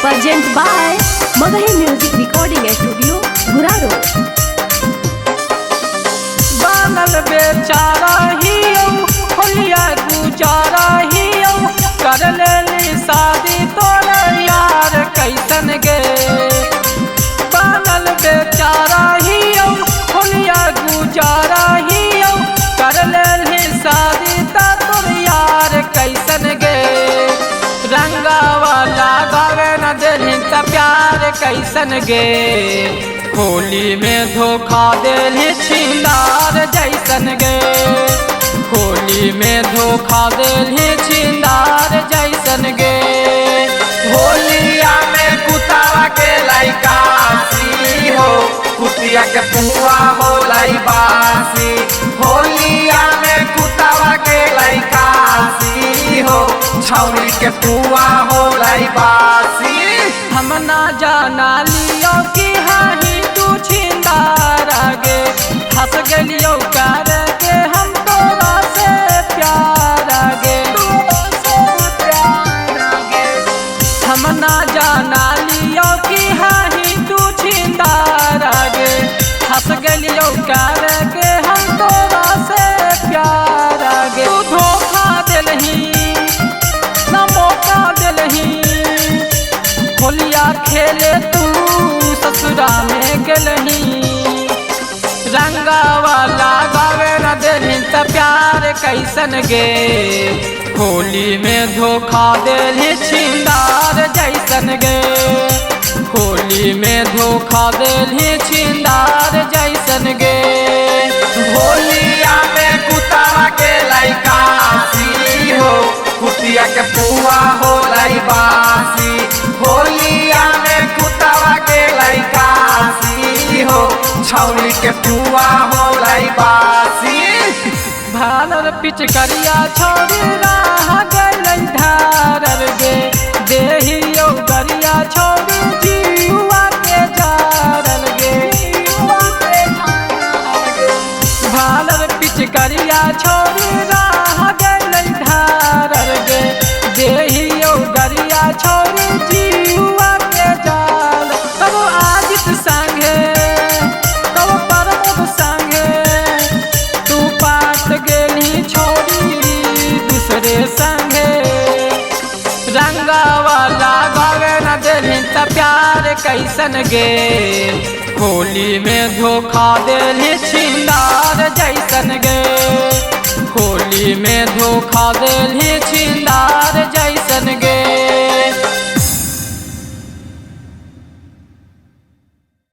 Present by Magahi Music Recording Studio, Guraro. बनल बेचारा ही होलिया गुजारा ही कर लेली शादी तोर यार कैसन गे। बनल बेचारा ही होलिया गुजारा ही कर लेली शादी तोर यार कैसन गे। रंगावाला गावे न दिली त प्यार कैसन गे। होली में धोखा देली छिंदार जैसन गे। होली में धोखा देली छिंदार जैसन गे। होलिया में कुतावा के लइका सी हो कुतिया के पुआ हो लाई बासी। होलिया में कुतावा के लइका सी हो छौरी के पुआ हो लाई बासी। हम ना जाना लियो कि हाही तू छिंदार गे। हंस गलियो कर के हम तोरा से प्यार गे। हम ना जाना लियो कि हाही तू छिंदार गे। हंस गलियो कर के हम तोरा से प्यार गे। तू धोखा दिलही न मौका दिलही। होलिया खेले तू ससुरा में गलही। रंगावाला गावे न दिली त प्यार कैसन गे। होली में धोखा देली छिंदार जैसन गे। होली में धोखा देली छिंदार जैसन गे। होलिया में कुतावा के लइका सी हो कुतिया के पुआ हो लाई बासी। होलिया में कुतावा के लइका सी हो छौरी के पुआ हो लाई बासी। भालर पिचकरिया छोड़ी राह गई धारर गे। देहियो गरिया छोड़ी जीवा के जारल गे। भालर पिचकरिया छोड़ी राह गई धारर गे। देहियो गरिया छोड़ी जीवा के जाल। कब आदित संगे कब परमोद संगे तू पाट गेली छोड़ी दूसरे संगे। रंगावाला गावे न दिली त प्यार कैसन गे। होली में धोखा देली छिंदार जैसन गे। होली में धोखा देली छिंदार